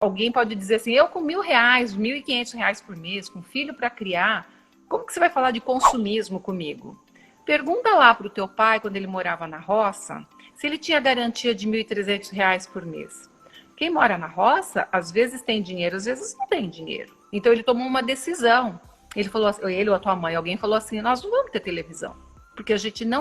alguém pode dizer assim, eu com R$ 1.000, R$ 1.500 por mês, com filho para criar, como que você vai falar de consumismo comigo? Pergunta lá para o teu pai, quando ele morava na roça, se ele tinha garantia de R$ 1.300 por mês. Quem mora na roça, às vezes tem dinheiro, às vezes não tem dinheiro. Então ele tomou uma decisão. Ele falou assim, ele ou a tua mãe, alguém falou assim, nós não vamos ter televisão, porque a gente não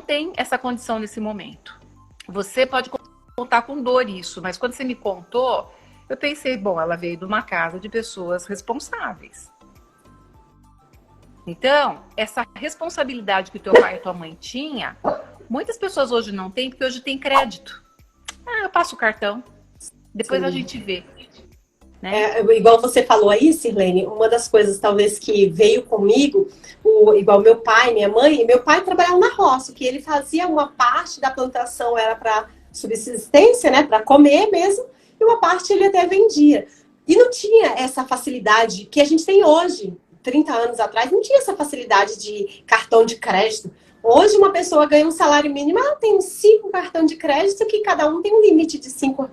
tem essa condição nesse momento. Você pode contar com dor isso, mas quando você me contou, eu pensei, bom, ela veio de uma casa de pessoas responsáveis. Então, essa responsabilidade que o teu pai e a tua mãe tinha, muitas pessoas hoje não têm, porque hoje tem crédito. Ah, eu passo o cartão, depois a gente vê. Né? Igual você falou aí, Sirlene, uma das coisas talvez que veio comigo, igual meu pai, minha mãe, meu pai trabalhava na roça, que ele fazia uma parte da plantação era para subsistência, né, para comer mesmo, e uma parte ele até vendia. E não tinha essa facilidade que a gente tem hoje. 30 anos atrás, não tinha essa facilidade de cartão de crédito. Hoje, uma pessoa ganha um salário mínimo, ela tem 5 cartões de crédito, que cada um tem um limite de 5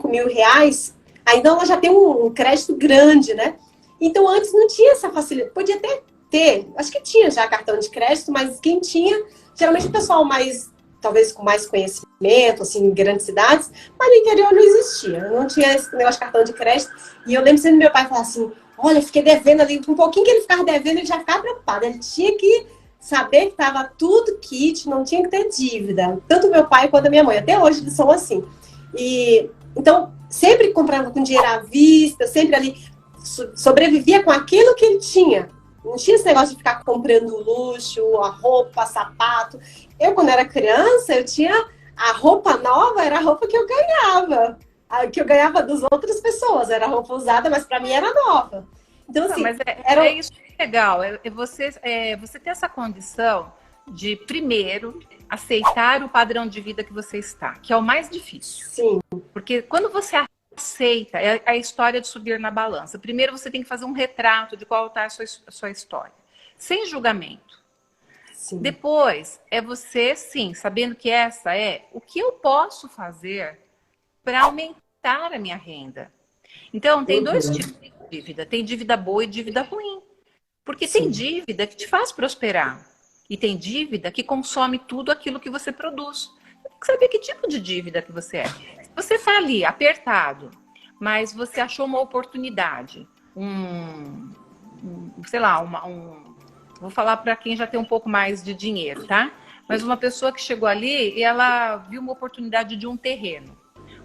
mil reais. Ainda ela já tem um crédito grande, né? Então, antes não tinha essa facilidade. Podia até ter, acho que tinha já cartão de crédito, mas quem tinha, geralmente o pessoal mais, talvez com mais conhecimento, assim, em grandes cidades, mas no interior não existia. Não tinha esse negócio de cartão de crédito. E eu lembro sempre meu pai falar assim, olha, fiquei devendo ali, um pouquinho que ele ficava devendo, ele já ficava preocupado. Ele tinha que saber que estava tudo kit, não tinha que ter dívida. Tanto meu pai quanto a minha mãe. Até hoje eles são assim. E então, sempre comprava com dinheiro à vista, sempre ali sobrevivia com aquilo que ele tinha. Não tinha esse negócio de ficar comprando luxo, a roupa, sapato. Eu, quando era criança, eu tinha a roupa nova, era a roupa que eu ganhava. A que eu ganhava das outras pessoas. Era roupa usada, mas para mim era nova. Então, assim, mas é isso que é legal. Você ter essa condição de, primeiro, aceitar o padrão de vida que você está, que é o mais difícil. Sim. Porque quando você aceita, é a história de subir na balança. Primeiro você tem que fazer um retrato de qual está a sua história, sem julgamento. Sim. Depois é você, sim, sabendo que essa é o que eu posso fazer para aumentar a minha renda. Então, tem dois tipos de dívida. Tem dívida boa e dívida ruim. Porque sim, tem dívida que te faz prosperar. E tem dívida que consome tudo aquilo que você produz. Você tem que saber que tipo de dívida que você é. Se você está ali, apertado, mas você achou uma oportunidade, sei lá, vou falar para quem já tem um pouco mais de dinheiro, tá? Mas uma pessoa que chegou ali e ela viu uma oportunidade de um terreno.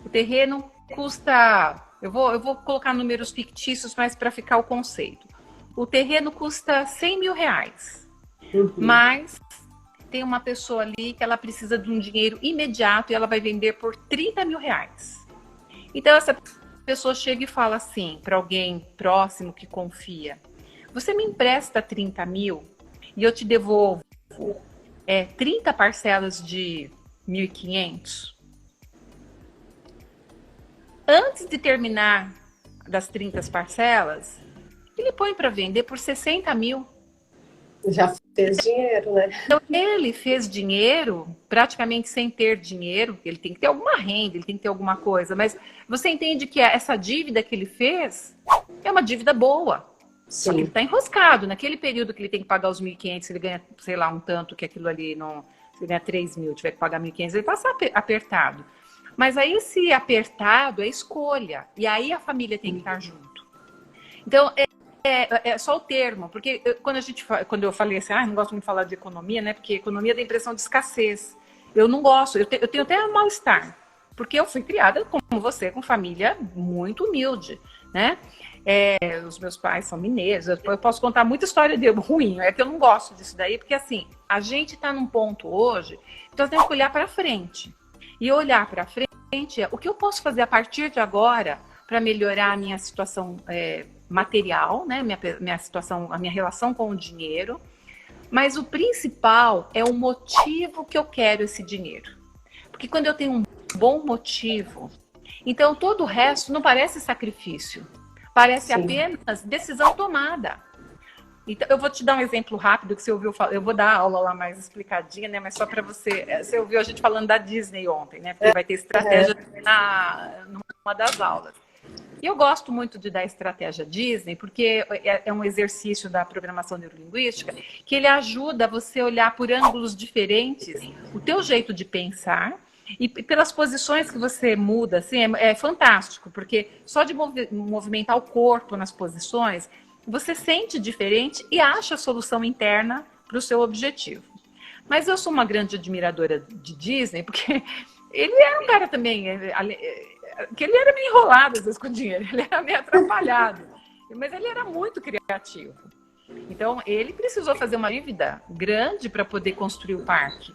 O terreno custa... Eu vou colocar números fictícios, mas para ficar o conceito. O terreno custa R$ 100.000. Mas tem uma pessoa ali que ela precisa de um dinheiro imediato e ela vai vender por R$ 30.000. Então, essa pessoa chega e fala assim para alguém próximo que confia: você me empresta 30 mil e eu te devolvo 30 parcelas de 1.500? Antes de terminar das 30 parcelas, ele põe para vender por 60 mil. Já fez dinheiro, né? Então, ele fez dinheiro praticamente sem ter dinheiro. Ele tem que ter alguma renda, ele tem que ter alguma coisa. Mas você entende que essa dívida que ele fez é uma dívida boa. Sim. Só que ele está enroscado. Naquele período que ele tem que pagar os 1.500, ele ganha, sei lá, um tanto que aquilo ali não... Se ele ganha 3 mil, tiver que pagar 1.500, ele passa apertado. Mas aí esse apertado é escolha. E aí a família tem que estar junto. Então, é só o termo. Porque quando eu falei assim, não gosto muito de falar de economia, né? Porque economia dá impressão de escassez. Eu não gosto. Eu tenho até um mal-estar. Porque eu fui criada, como você, com família muito humilde, né? Os meus pais são mineiros. Eu posso contar muita história de ruim. É que eu não gosto disso daí. Porque, assim, a gente está num ponto hoje, então tem que olhar para frente. E olhar para frente, o que eu posso fazer a partir de agora para melhorar a minha situação material, né? Minha situação, a minha relação com o dinheiro. Mas o principal é o motivo que eu quero esse dinheiro. Porque quando eu tenho um bom motivo, então todo o resto não parece sacrifício. Parece Sim. apenas decisão tomada. Então, eu vou te dar um exemplo rápido que você ouviu falar. Eu vou dar a aula lá mais explicadinha, né? Mas só para você... Você ouviu a gente falando da Disney ontem, né? Porque vai ter estratégia numa das aulas. E eu gosto muito de dar estratégia Disney, porque é um exercício da programação neurolinguística que ele ajuda você a olhar por ângulos diferentes o teu jeito de pensar e pelas posições que você muda, assim, é fantástico, porque só de movimentar o corpo nas posições, você sente diferente e acha a solução interna para o seu objetivo. Mas eu sou uma grande admiradora de Disney, porque ele era um cara também, que ele era meio enrolado às vezes com o dinheiro, ele era meio atrapalhado, mas ele era muito criativo. Então, ele precisou fazer uma dívida grande para poder construir o parque.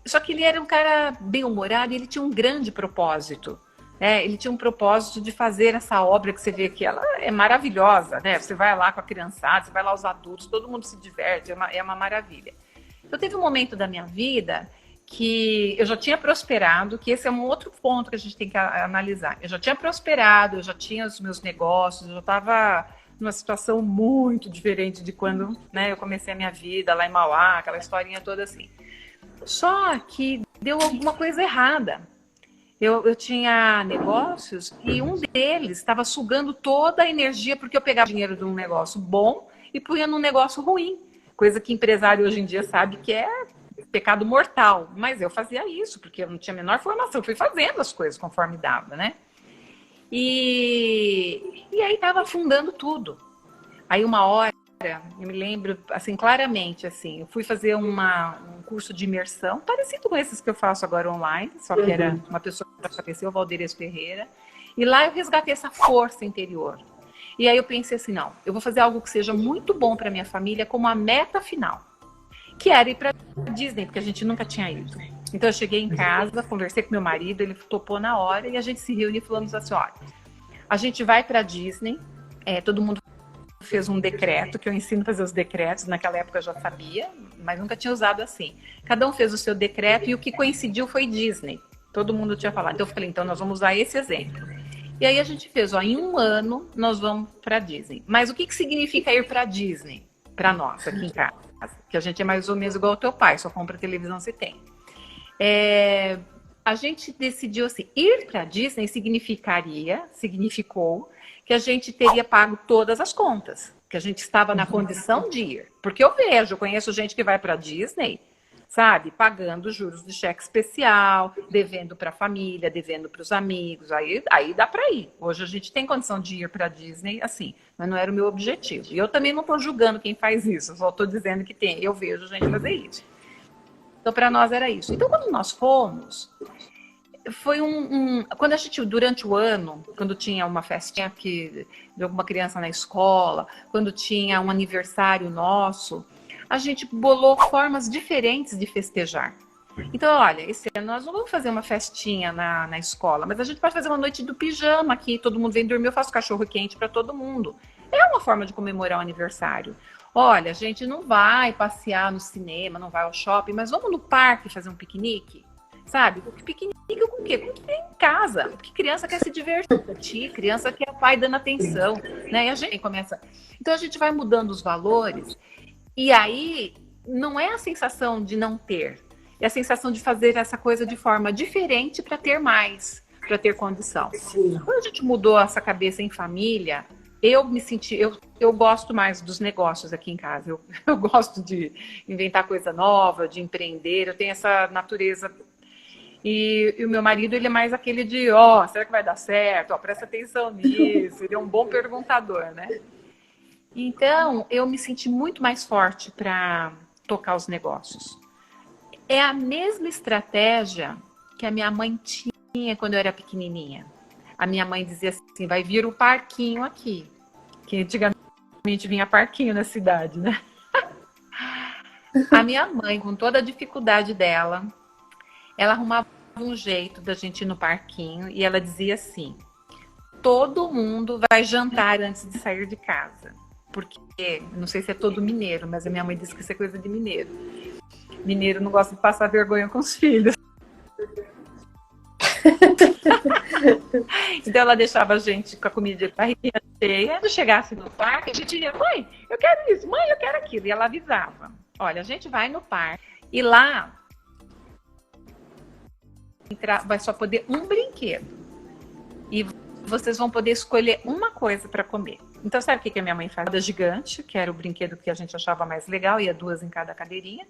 Só que ele era um cara bem-humorado e ele tinha um grande propósito. Ele tinha um propósito de fazer essa obra que você vê que ela é maravilhosa, né? Você vai lá com a criançada, você vai lá os adultos, todo mundo se diverte, é uma maravilha. Então, teve um momento da minha vida que eu já tinha prosperado, que esse é um outro ponto que a gente tem que analisar. Eu já tinha prosperado, eu já tinha os meus negócios, eu já estava numa situação muito diferente de quando, né, eu comecei a minha vida lá em Mauá, aquela historinha toda assim. Só que deu alguma coisa errada. Eu tinha negócios e um deles estava sugando toda a energia, porque eu pegava dinheiro de um negócio bom e punha num negócio ruim. Coisa que empresário hoje em dia sabe que é pecado mortal. Mas eu fazia isso, porque eu não tinha a menor formação. Eu fui fazendo as coisas conforme dava, né? E aí estava afundando tudo. Aí uma hora, eu me lembro, assim, claramente, assim, eu fui fazer um curso de imersão, parecido com esses que eu faço agora online, só que era uma pessoa que apareceu, o Valderes Ferreira, e lá eu resgatei essa força interior. E aí eu pensei assim, não, eu vou fazer algo que seja muito bom para minha família como a meta final, que era ir para Disney, porque a gente nunca tinha ido. Então eu cheguei em casa, conversei com meu marido, ele topou na hora, e a gente se reuniu e falamos assim, olha, a gente vai para Disney, todo mundo fez um decreto, que eu ensino a fazer os decretos, naquela época eu já sabia, mas nunca tinha usado assim. Cada um fez o seu decreto e o que coincidiu foi Disney. Todo mundo tinha falado. Então eu falei, então nós vamos usar esse exemplo. E aí a gente fez, em um ano nós vamos para Disney. Mas o que significa ir para Disney? Para nós, aqui em casa. Que a gente é mais ou menos igual ao teu pai, só compra televisão se tem. A gente decidiu assim, ir para Disney significou que a gente teria pago todas as contas, que a gente estava na condição de ir. Porque eu conheço gente que vai para Disney, sabe, pagando juros de cheque especial, devendo para a família, devendo para os amigos, aí dá para ir. Hoje a gente tem condição de ir para Disney, assim, mas não era o meu objetivo. E eu também não estou julgando quem faz isso, só estou dizendo que eu vejo gente fazer isso. Então, para nós era isso. Então, quando nós fomos, foi quando a gente, durante o ano, quando tinha uma festinha de alguma criança na escola, quando tinha um aniversário nosso, a gente bolou formas diferentes de festejar. Então, olha, esse ano nós não vamos fazer uma festinha na escola, mas a gente pode fazer uma noite do pijama aqui, todo mundo vem dormir, eu faço cachorro quente para todo mundo. É uma forma de comemorar o aniversário. Olha, a gente não vai passear no cinema, não vai ao shopping, mas vamos no parque fazer um piquenique? Sabe? Piquenique com o quê? Com o que tem em casa. Porque criança quer se divertir, criança quer o pai dando atenção, né? E a gente começa... Então a gente vai mudando os valores e aí não é a sensação de não ter, é a sensação de fazer essa coisa de forma diferente para ter mais, para ter condição. Quando a gente mudou essa cabeça em família, eu me senti... Eu gosto mais dos negócios aqui em casa. Eu gosto de inventar coisa nova, de empreender. Eu tenho essa natureza... E o meu marido, ele é mais aquele de, será que vai dar certo? Presta atenção nisso. Ele é um bom perguntador, né? Então, eu me senti muito mais forte para tocar os negócios. É a mesma estratégia que a minha mãe tinha quando eu era pequenininha. A minha mãe dizia assim, vai vir o parquinho aqui. Que antigamente vinha parquinho na cidade, né? A minha mãe, com toda a dificuldade dela, ela arrumava um jeito da gente ir no parquinho e ela dizia assim, todo mundo vai jantar antes de sair de casa. Porque, não sei se é todo mineiro, mas a minha mãe disse que isso é coisa de mineiro. Mineiro não gosta de passar vergonha com os filhos. Então ela deixava a gente com a comida de barriguinha cheia. Quando chegasse no parque, a gente ia, mãe, eu quero isso, mãe, eu quero aquilo. E ela avisava, olha, a gente vai no parque e lá vai só poder um brinquedo. e vocês vão poder escolher uma coisa para comer. Então, sabe o que a minha mãe fazia? A gigante, que era o brinquedo que a gente achava mais legal, ia 2 em cada cadeirinha.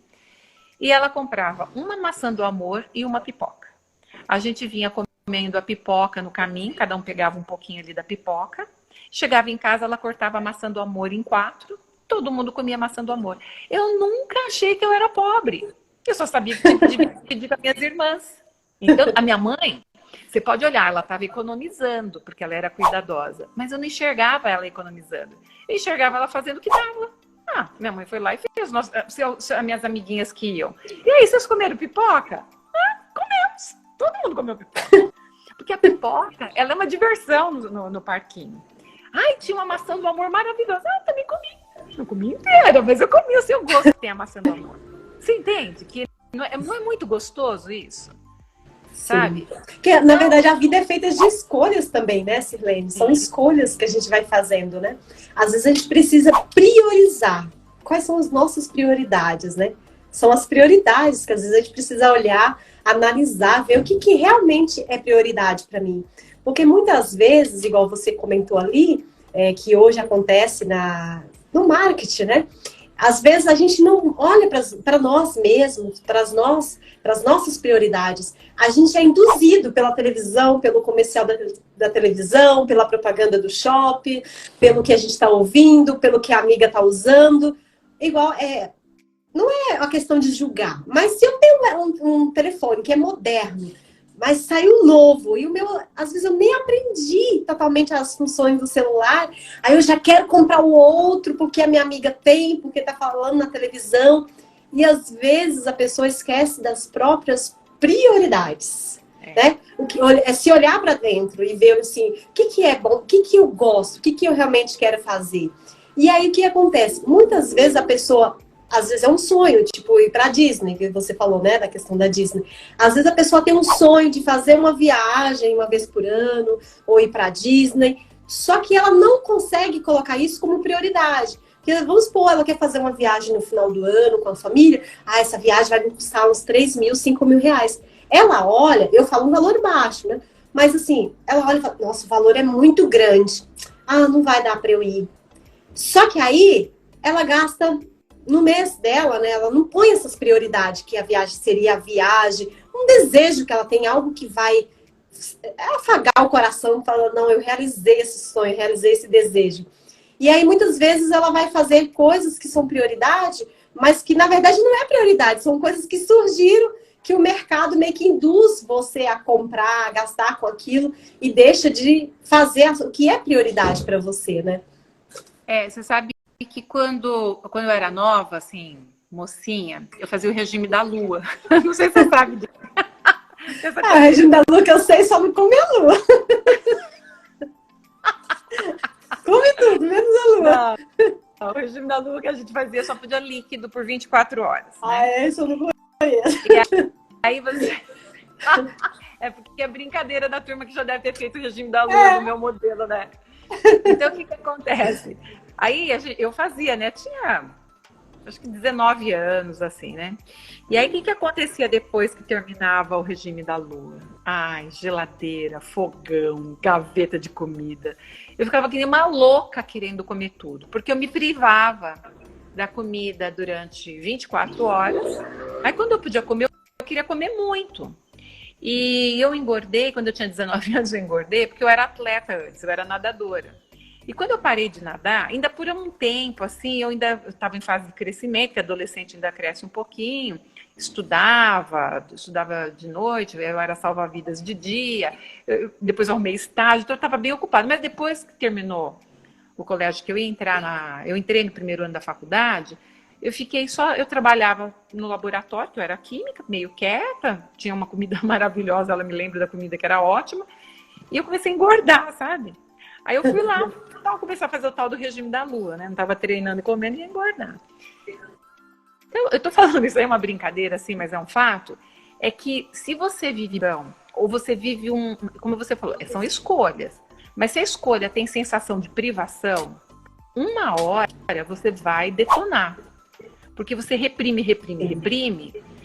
E ela comprava uma maçã do amor e uma pipoca. A gente vinha comendo a pipoca no caminho, cada um pegava um pouquinho ali da pipoca. Chegava em casa, ela cortava a maçã do amor em 4. Todo mundo comia maçã do amor. Eu nunca achei que eu era pobre. Eu só sabia que tinha que dividir com as minhas irmãs. Então, a minha mãe, você pode olhar, ela estava economizando, porque ela era cuidadosa. Mas eu não enxergava ela economizando. Eu enxergava ela fazendo o que dava. Minha mãe foi lá e fez. As minhas amiguinhas que iam. E aí, vocês comeram pipoca? Comemos. Todo mundo comeu pipoca. Porque a pipoca, ela é uma diversão no parquinho. Ai, tinha uma maçã do amor maravilhosa. Também comi. Não comi inteira, mas eu comi o seu gosto que tem a maçã do amor. Você entende? Que não é muito gostoso isso? Sabe? Porque, na verdade, a vida é feita de escolhas também, né, Sirlene? São escolhas que a gente vai fazendo, né? Às vezes a gente precisa priorizar. Quais são as nossas prioridades, né? São as prioridades que às vezes a gente precisa olhar, analisar, ver o que realmente é prioridade para mim. Porque muitas vezes, igual você comentou ali, que hoje acontece no marketing, né? Às vezes a gente não olha para nós mesmos, para as nossas prioridades. A gente é induzido pela televisão, pelo comercial da televisão, pela propaganda do shopping, pelo que a gente está ouvindo, pelo que a amiga está usando. Igual, não é uma questão de julgar, mas se eu tenho um telefone que é moderno, mas saiu novo, e o meu, às vezes eu nem aprendi totalmente as funções do celular, aí eu já quero comprar o outro, porque a minha amiga tem, porque tá falando na televisão, e às vezes a pessoa esquece das próprias prioridades, né? É se olhar para dentro e ver assim, o que é bom, o que eu gosto, o que eu realmente quero fazer. E aí o que acontece? Muitas vezes a pessoa, às vezes é um sonho, tipo ir pra Disney, que você falou, né, da questão da Disney. Às vezes a pessoa tem um sonho de fazer uma viagem uma vez por ano, ou ir pra Disney, só que ela não consegue colocar isso como prioridade. Porque, vamos supor, ela quer fazer uma viagem no final do ano com a família, essa viagem vai me custar uns 3 mil, 5 mil reais. Ela olha, eu falo um valor baixo, né? Mas assim, ela olha e fala, nossa, o valor é muito grande. Não vai dar pra eu ir. Só que aí, ela gasta no mês dela, né? Ela não põe essas prioridades, que a viagem seria a viagem, um desejo que ela tem, algo que vai afagar o coração, fala, não, eu realizei esse sonho, realizei esse desejo. E aí, muitas vezes, ela vai fazer coisas que são prioridade, mas que, na verdade, não é prioridade, são coisas que surgiram, que o mercado meio que induz você a comprar, a gastar com aquilo, e deixa de fazer o que é prioridade para você, né? Você sabe que quando eu era nova, assim, mocinha, eu fazia o regime da lua. Não sei se você sabe disso. O regime da lua que eu sei só não come a lua. Come tudo, menos a lua. Não, o regime da lua que a gente fazia só podia líquido por 24 horas. Né? Isso eu não conheço. E aí você... É porque é brincadeira da turma que já deve ter feito o regime da lua no meu modelo, né? Então, o que acontece? Aí eu fazia, né? Tinha, acho que 19 anos, assim, né? E aí, o que acontecia depois que terminava o regime da lua? Geladeira, fogão, gaveta de comida. Eu ficava que nem uma louca querendo comer tudo, porque eu me privava da comida durante 24 horas. Aí, quando eu podia comer, eu queria comer muito. E eu engordei, quando eu tinha 19 anos eu engordei, porque eu era atleta antes, eu era nadadora. E quando eu parei de nadar, ainda por um tempo, assim, eu ainda estava em fase de crescimento, que adolescente ainda cresce um pouquinho, estudava de noite, eu era salva-vidas de dia, depois eu arrumei estágio, então eu estava bem ocupada. Mas depois que terminou o colégio, que eu entrei no primeiro ano da faculdade, eu trabalhava no laboratório, que eu era química, meio quieta, tinha uma comida maravilhosa, ela me lembra da comida que era ótima, e eu comecei a engordar, sabe? Aí eu fui lá, comecei a fazer o tal do regime da lua, né? Não estava treinando e comendo e ia engordar. Então, eu tô falando isso aí, é uma brincadeira, assim, mas é um fato, é que se você vive bom, ou você vive como você falou, são escolhas, mas se a escolha tem sensação de privação, uma hora você vai detonar. Porque você reprime.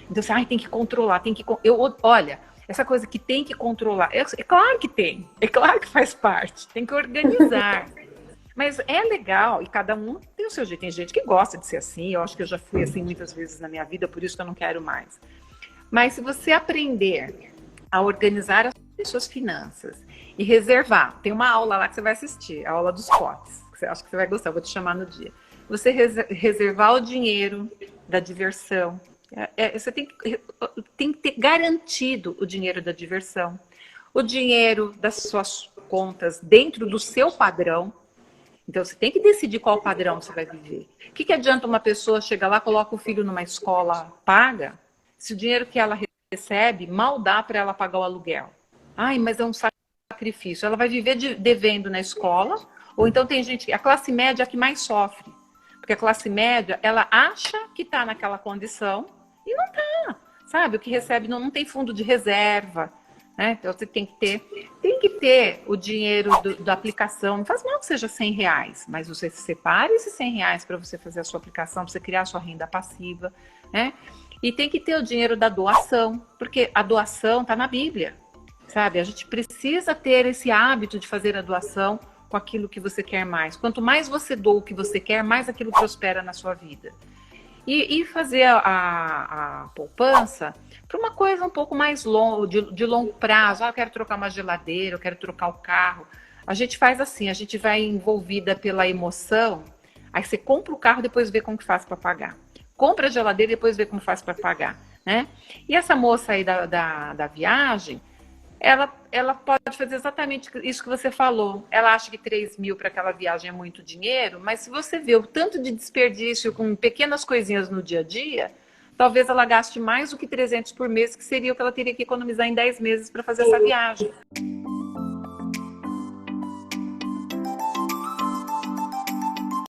Então você tem que controlar, olha, essa coisa que tem que controlar. É claro que tem, é claro que faz parte, tem que organizar. Mas é legal e cada um tem o seu jeito. Tem gente que gosta de ser assim, eu acho que eu já fui assim muitas vezes na minha vida, por isso que eu não quero mais. Mas se você aprender a organizar as suas finanças e reservar, tem uma aula lá que você vai assistir, a aula dos potes, que você acha que você vai gostar, eu vou te chamar no dia. Você reservar o dinheiro da diversão. Você tem que ter garantido o dinheiro da diversão, o dinheiro das suas contas dentro do seu padrão. Então, você tem que decidir qual padrão você vai viver. O que adianta uma pessoa chegar lá, coloca o filho numa escola paga, se o dinheiro que ela recebe mal dá para ela pagar o aluguel? Ai, mas é um sacrifício. Ela vai viver devendo na escola, ou então tem gente, a classe média é a que mais sofre. Porque a classe média, ela acha que está naquela condição e não está, sabe? O que recebe não tem fundo de reserva, né? Então você tem que ter o dinheiro da aplicação. Não faz mal que seja R$100, mas você separe esses R$100 para você fazer a sua aplicação, para você criar a sua renda passiva, né? E tem que ter o dinheiro da doação, porque a doação está na Bíblia, sabe? A gente precisa ter esse hábito de fazer a doação com aquilo que você quer mais. Quanto mais você doa o que você quer, mais aquilo prospera na sua vida. E fazer a poupança para uma coisa um pouco mais de longo prazo. Eu quero trocar uma geladeira, eu quero trocar o carro. A gente faz assim, a gente vai envolvida pela emoção, aí você compra o carro, depois vê como que faz para pagar. Compra a geladeira e depois vê como faz para pagar, né? E essa moça aí da viagem, ela pode fazer exatamente isso que você falou. Ela acha que 3 mil para aquela viagem é muito dinheiro, mas se você vê o tanto de desperdício com pequenas coisinhas no dia a dia, talvez ela gaste mais do que 300 por mês, que seria o que ela teria que economizar em 10 meses para fazer essa viagem.